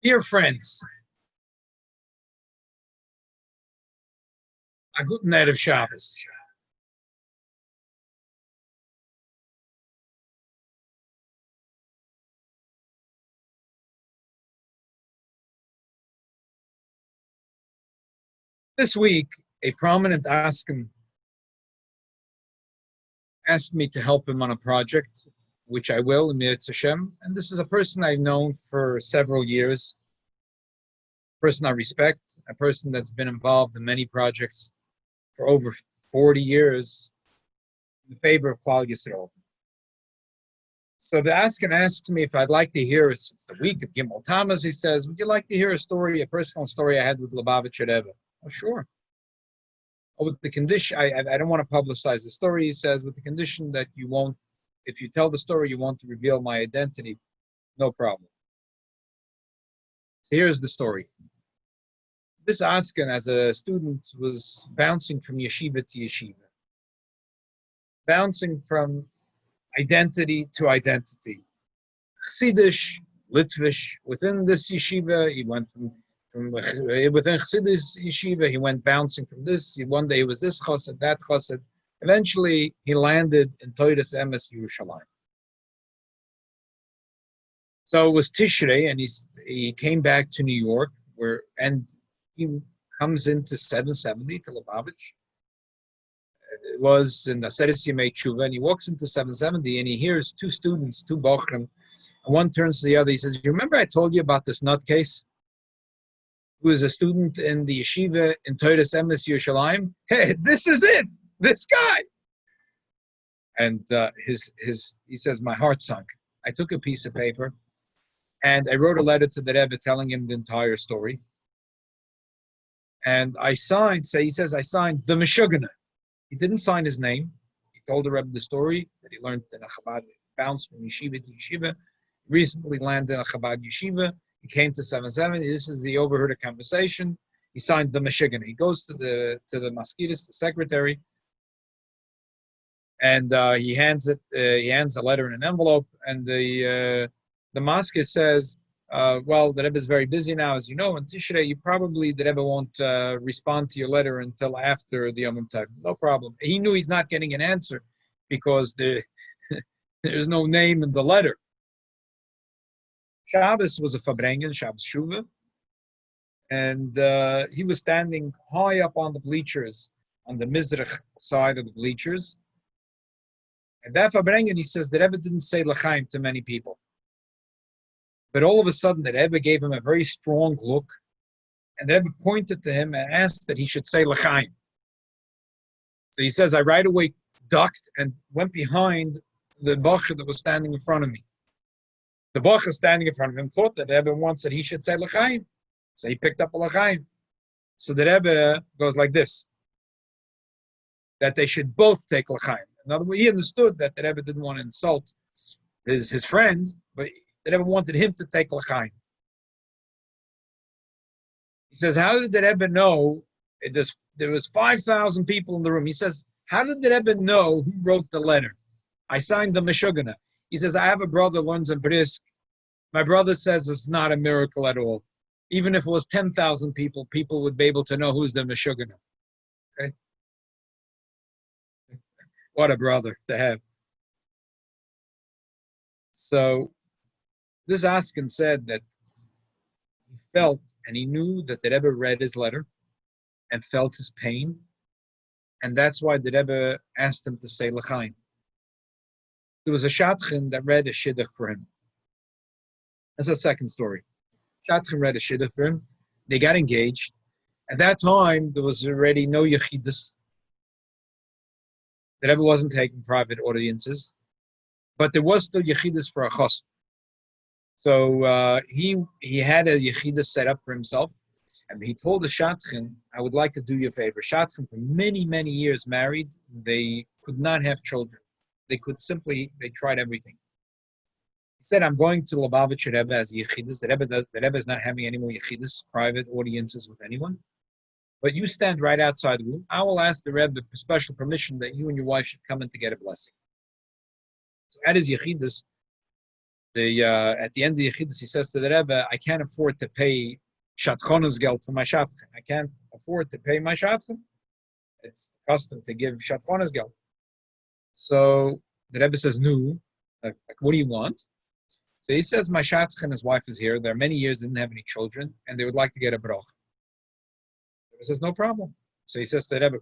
Dear friends, a good night of Shabbos. This week, a prominent Askim asked me to help him on a project, which I will, in Mitzvah Hashem. And this is a person I've known for several years, a person I respect, a person that's been involved in many projects for over 40 years in favor of Klal Yisrael. So the Askin asked me if I'd like to hear, since the week of Gimel Tammuz, he says, would you like to hear a story, a personal story I had with Lubavitcher Rebbe? Oh, sure. Oh, with the condition, I don't want to publicize the story, he says, with the condition that you won't, if you tell the story, you won't reveal my identity. No problem. So here's the story. This Askin, as a student, was bouncing from yeshiva to yeshiva. Bouncing from identity to identity. Chassidish, Litvish. Within this yeshiva, he went from within Chassidus yeshiva, he went bouncing from this. One day it was this chassid, that chassid. Eventually, he landed in Toidas Emes Yerushalayim. So it was Tishrei, and he came back to New York, and he comes into 770 to Lubavitch. It was in the Aseres Yemei Tshuva, and he walks into 770, and he hears two students, two bochrim, and one turns to the other. He says, "You remember I told you about this nutcase who is a student in the yeshiva in Toidas Emes Yerushalayim? Hey, this is it, this guy." And he says, my heart sunk. I took a piece of paper, and I wrote a letter to the Rebbe telling him the entire story. And I signed, he says, I signed the Meshuggah. He didn't sign his name. He told the Rebbe the story that he learned in a Chabad, bounced from yeshiva to yeshiva, recently landed in a Chabad yeshiva. He came to 770. This is he overheard a conversation. He signed the Meshuggah. He goes to the maskiris, the secretary, and he hands the letter in an envelope. And the maskir says, "Well, the Rebbe is very busy now, as you know. And Tishrei, the Rebbe won't respond to your letter until after the Yom Tov. No problem." He knew he's not getting an answer because there's no name in the letter. Shabbos was a Fabrengen, Shabbos Shuva, and he was standing high up on the bleachers, on the Mizrach side of the bleachers. And that Fabrengen, he says, the Rebbe didn't say L'chaim to many people. But all of a sudden, the Rebbe gave him a very strong look, and the Rebbe pointed to him and asked that he should say L'chaim. So he says, I right away ducked and went behind the bacher that was standing in front of me. The bacher standing in front of him thought that the Rebbe wants that he should say L'chaim. So he picked up a L'chaim. So the Rebbe goes like this, that they should both take L'chaim. In other words, he understood that the Rebbe didn't want to insult his friends, but the Rebbe wanted him to take L'chaim. He says, how did the Rebbe know? There was 5,000 people in the room. He says, how did the Rebbe know who wrote the letter? I signed the Meshuggah. He says, I have a brother who learns in Brisk. My brother says it's not a miracle at all. Even if it was 10,000 people, people would be able to know who's the Meshuggah. Okay? What a brother to have. So this Askin said that he felt and he knew that the Rebbe read his letter and felt his pain, and that's why the Rebbe asked him to say L'chaim. There was a Shadchan that read a Shidduch for him. That's a second story. Shadchan read a Shidduch for him. They got engaged. At that time, there was already no Yechidus. The Rebbe wasn't taking private audiences, but there was still Yechidus for a Chos. So he had a Yechidus set up for himself, and he told the Shadchan, I would like to do you a favor. Shadchan, for many, many years married, they could not have children. They tried everything. He said, I'm going to Lubavitcher Rebbe as Yechidus. The Rebbe is not having any more Yechidus, private audiences with anyone. But you stand right outside the room. I will ask the Rebbe for special permission that you and your wife should come in to get a blessing. So at his Yechidus, at the end of the Yechidus, he says to the Rebbe, I can't afford to pay Shatchonas geld for my Shatchen. I can't afford to pay my Shatchen. It's custom to give Shatchonas geld. So the Rebbe says, no, like, what do you want? So he says, my Shatchen and his wife is here. There are many years, didn't have any children, and they would like to get a broch. The Rebbe says, no problem. So he says to the Rebbe,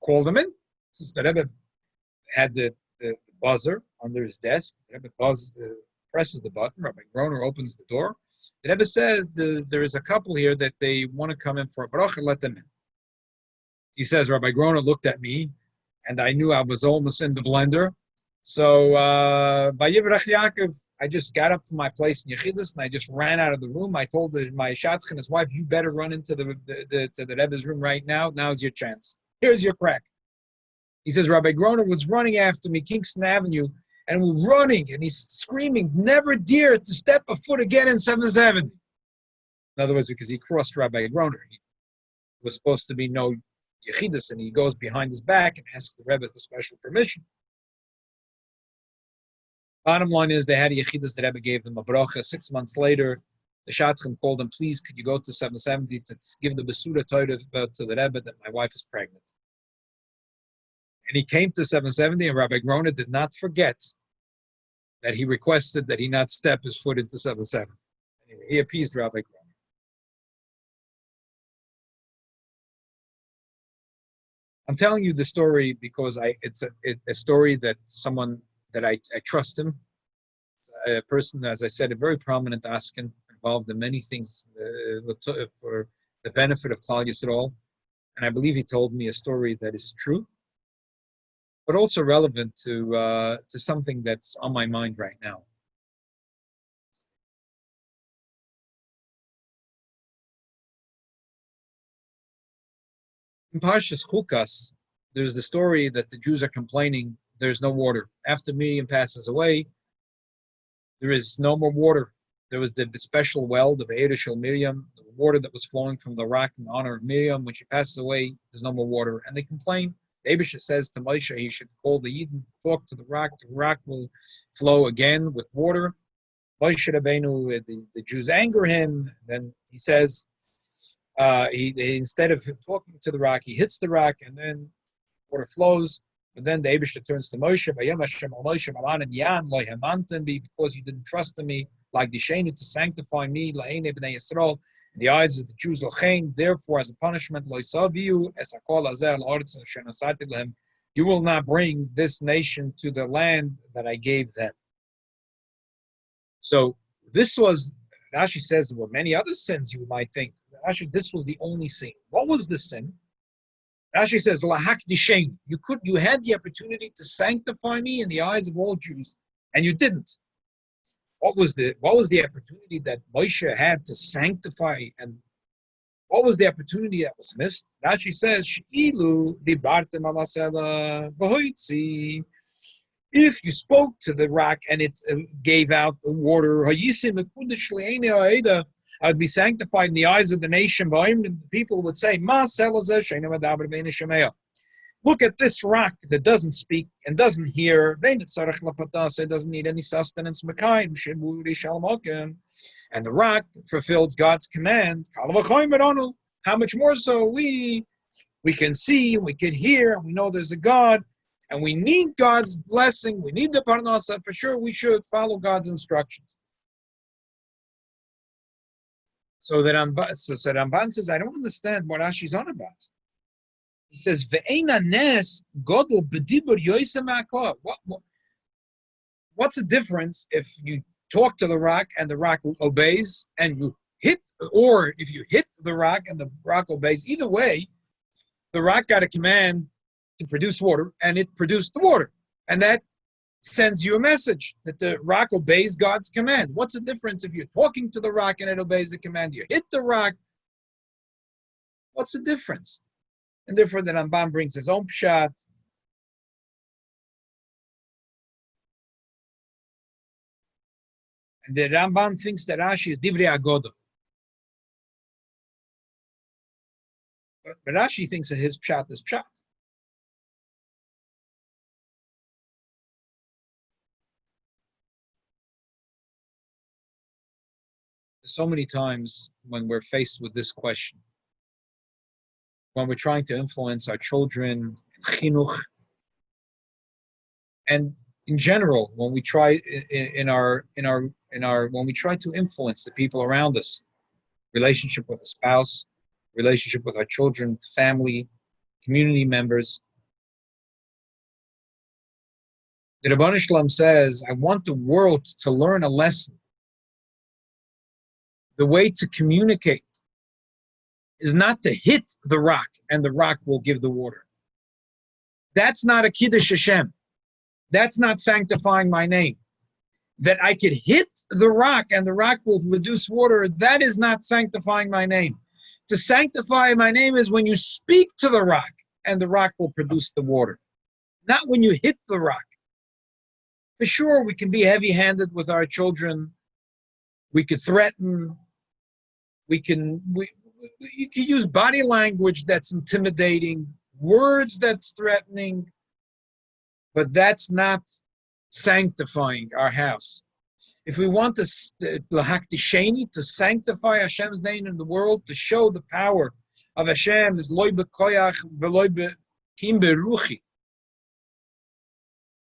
call them in. Since the Rebbe had the buzzer under his desk, the Rebbe presses the button. Rabbi Groner opens the door. The Rebbe says, there is a couple here that they want to come in for a broch, and let them in. He says, Rabbi Groner looked at me, and I knew I was almost in the blender. So by Yivrach Yaakov, I just got up from my place in Yechidus, and I just ran out of the room. I told my Shatch and his wife, you better run into the Rebbe's room right now. Now's your chance. Here's your crack. He says, Rabbi Groner was running after me, Kingston Avenue, and we're running, and he's screaming, never dare to step a foot again in 770. In other words, because he crossed Rabbi Groner. He was supposed to be no Yechidus, and he goes behind his back and asks the Rebbe for special permission. Bottom line is, they had a Yechidus, the Rebbe gave them a bracha. 6 months later, the Shadchan called him, please, could you go to 770 to give the Besuda Torah to the Rebbe that my wife is pregnant. And he came to 770, and Rabbi Groner did not forget that he requested that he not step his foot into 770. Anyway, he appeased Rabbi Groner. I'm telling you the story because it's a story that someone that I trust him, a person, as I said, a very prominent Asken, involved in many things for the benefit of Klal Yisrael. And I believe he told me a story that is true, but also relevant to something that's on my mind right now. In Parshas Chukas, there's the story that the Jews are complaining there's no water. After Miriam passes away, there is no more water. There was the special well, the Be'er Shel Miriam, the water that was flowing from the rock in honor of Miriam. When she passes away, there's no more water. And they complain. The Eibusha says to Moshe, he should call the Yidden, talk to the rock will flow again with water. Moshe Rabbeinu, the Jews anger him. Then he says, he instead of talking to the rock, he hits the rock, and then water flows. But then the Eibusha turns to Moshe, because you didn't trust in me, like the Shenu, to sanctify me, in the eyes of the Jews, therefore, as a punishment, you will not bring this nation to the land that I gave them. So this was, Rashi says, there were many other sins you might think. Rashi, this was the only sin. What was the sin? Rashi says, "Lahak dishain." You had the opportunity to sanctify me in the eyes of all Jews, and you didn't. What was the opportunity that Moshe had to sanctify, and what was the opportunity that was missed? Rashi says, "Sheilu dibartem alasela v'hoitzi." If you spoke to the rock and it gave out the water, I'd be sanctified in the eyes of the nation. And people would say, look at this rock that doesn't speak and doesn't hear. It doesn't need any sustenance. And the rock fulfills God's command. How much more so we can see, we can hear, and we know there's a God. And we need God's blessing. We need the parnasa. For sure, we should follow God's instructions. So Ramban says, I don't understand what Rashi's on about. He says, "Ve'ena nes godol b'dibur yoisem ha'kor." What's the difference if you talk to the rock and the rock obeys, and you hit, or if you hit the rock and the rock obeys? Either way, the rock got a command to produce water, and it produced the water. And that sends you a message that the rock obeys God's command. What's the difference if you're talking to the rock and it obeys the command? You hit the rock. What's the difference? And therefore, the Rambam brings his own pshat. And the Rambam thinks that Rashi is Divrei Agoda. But Rashi thinks that his pshat is pshat. So many times when we're faced with this question, when we're trying to influence our children, chinuch, and in general, when we try when we try to influence the people around us, relationship with a spouse, relationship with our children, family, community members. The Ribono Shel Olam says, I want the world to learn a lesson. The way to communicate is not to hit the rock and the rock will give the water. That's not a Kiddush Hashem. That's not sanctifying my name. That I could hit the rock and the rock will produce water, that is not sanctifying my name. To sanctify my name is when you speak to the rock and the rock will produce the water. Not when you hit the rock. For sure, we can be heavy-handed with our children. We could threaten. You can use body language that's intimidating, words that's threatening, but that's not sanctifying our house. If we want to sanctify Hashem's name in the world, to show the power of Hashem is loy bekoyach veloy bekim beruchi,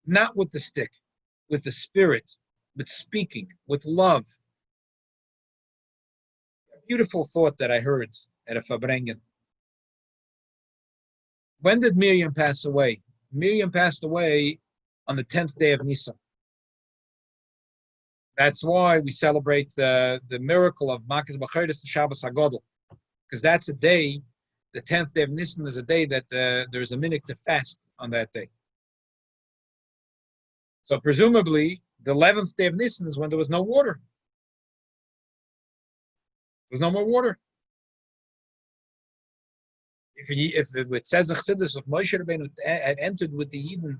not with the stick, with the spirit, with speaking, with love. A beautiful thought that I heard at a Fabrengen. When did Miriam pass away? Miriam passed away on the 10th day of Nisan. That's why we celebrate the miracle of Makas B'Chodesh, the Shabbos HaGodol, because that's a day, the 10th day of Nisan is a day that there's a minute to fast on that day. So presumably, the 11th day of Nisan is when there was no water. There's no more water. If it says the Chassidus, if Moshe Rabbeinu had entered with the Yidden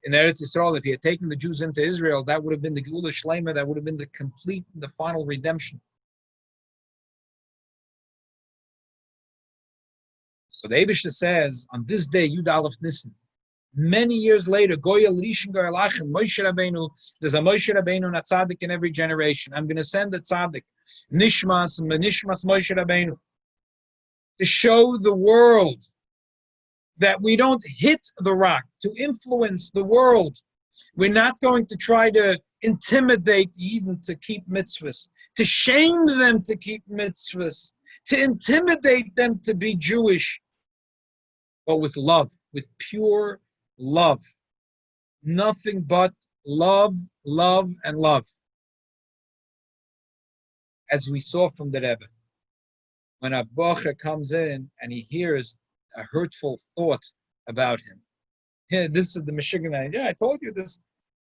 in Eretz Yisrael, if he had taken the Jews into Israel, that would have been the Geula Shleima, that would have been the complete, the final redemption. So the Eibishter says, on this day, Yud Aleph Nisan, many years later, Goyal Rishon Goyal Achim, Moshe Rabbeinu, there's a Moshe Rabbeinu and a tzaddik in every generation. I'm going to send a tzaddik, Nishmas Moshe Rabbeinu, to show the world that we don't hit the rock, to influence the world. We're not going to try to intimidate even to keep mitzvahs, to shame them to keep mitzvahs, to intimidate them to be Jewish, but with love, with pure love. Nothing but love, love, and love. As we saw from the Rebbe, when a bocher comes in and he hears a hurtful thought about him. Yeah, this is the Meshugana. Yeah, I told you this.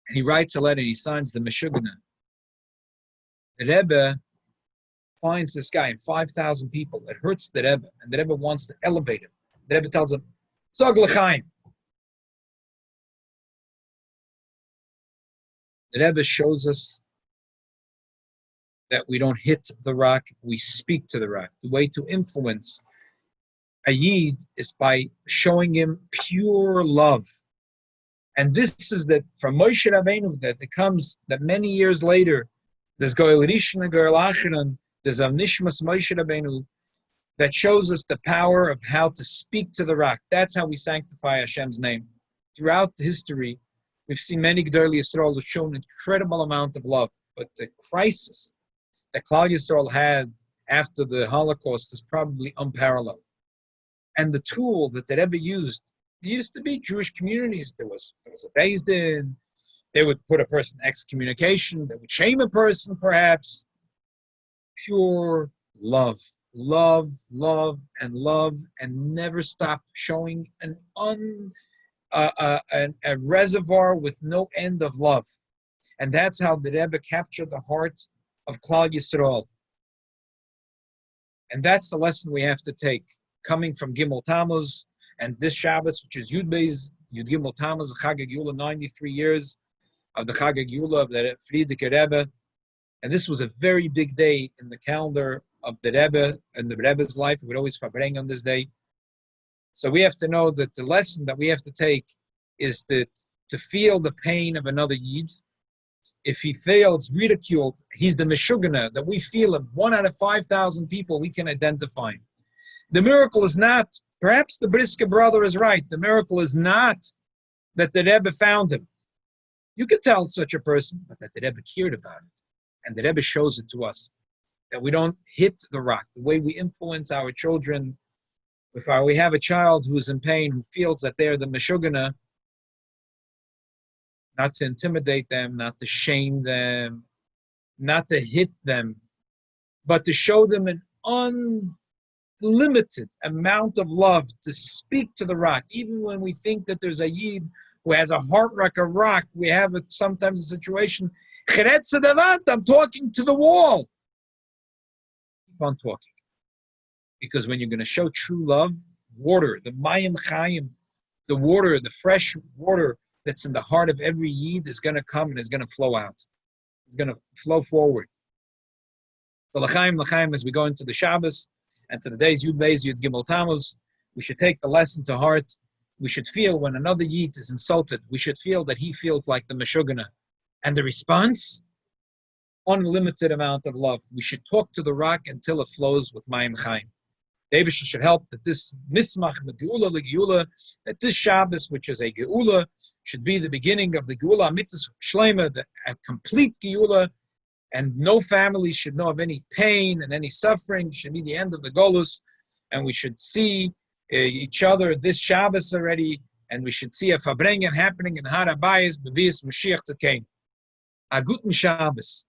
And he writes a letter, he signs the Meshugana. The Rebbe finds this guy and 5,000 people. It hurts the Rebbe, and the Rebbe wants to elevate him. The Rebbe tells him, Zog l'chaim. The Rebbe shows us that we don't hit the rock, we speak to the rock. The way to influence a Yid is by showing him pure love. And this is that from Moshe Rabbeinu, that it comes that many years later, there's Goyal Rishon and Goyal Acharon, there's a Nishmas Moshe Rabbeinu that shows us the power of how to speak to the rock. That's how we sanctify Hashem's name. Throughout history, we've seen many G'dolei Yisrael who shown an incredible amount of love. But the crisis that Klal Yisrael had after the Holocaust is probably unparalleled. And the tool that the Rebbe used to be Jewish communities. There was a Beis Din. They would put a person in excommunication. They would shame a person, perhaps. Pure love. Love, love, and love, and never stop showing a reservoir with no end of love. And that's how the Rebbe captured the heart of Klal Yisrael. And that's the lesson we have to take, coming from Gimel Tammuz, and this Shabbos, which is Yud Beis, Yud Gimel Tammuz, the Chag HaGeula, 93 years of the Chag HaGeula of the Frierdiker Rebbe. And this was a very big day in the calendar of the Rebbe and the Rebbe's life. We would always farbring on this day. So we have to know that the lesson that we have to take is to feel the pain of another Yid, If he fails, ridiculed, he's the Meshugana, that we feel him. 1 out of 5,000 people we can identify. The miracle is not, perhaps the Brisker brother is right, the miracle is not that the Rebbe found him. You could tell such a person, but that the Rebbe cared about it. And the Rebbe shows it to us, that we don't hit the rock. The way we influence our children, if we have a child who's in pain, who feels that they're the Meshugana, not to intimidate them, not to shame them, not to hit them, but to show them an unlimited amount of love, to speak to the rock. Even when we think that there's a Yid who has a heart like a rock, we have sometimes a situation, I'm talking to the wall. Keep on talking. Because when you're going to show true love, water, the Mayim Chayim, the water, the fresh water that's in the heart of every Yid is going to come and is going to flow out. It's going to flow forward. So l'chaim, as we go into the Shabbos and to the days Yud Beis, Yud Gimel Tammuz, we should take the lesson to heart. We should feel when another Yid is insulted, we should feel that he feels like the Meshugana. And the response, unlimited amount of love. We should talk to the rock until it flows with Mayim Chaim. David should help that this mismach, geula legeula, that this Shabbos, which is a geula, should be the beginning of the geula mitzvah shleima, a complete geula, and no family should know of any pain and any suffering. It should be the end of the golus, and we should see each other this Shabbos already, and we should see a Fabrengen happening in Har HaBayis, Bevis Mashiach Tzedkein. A guten Shabbos.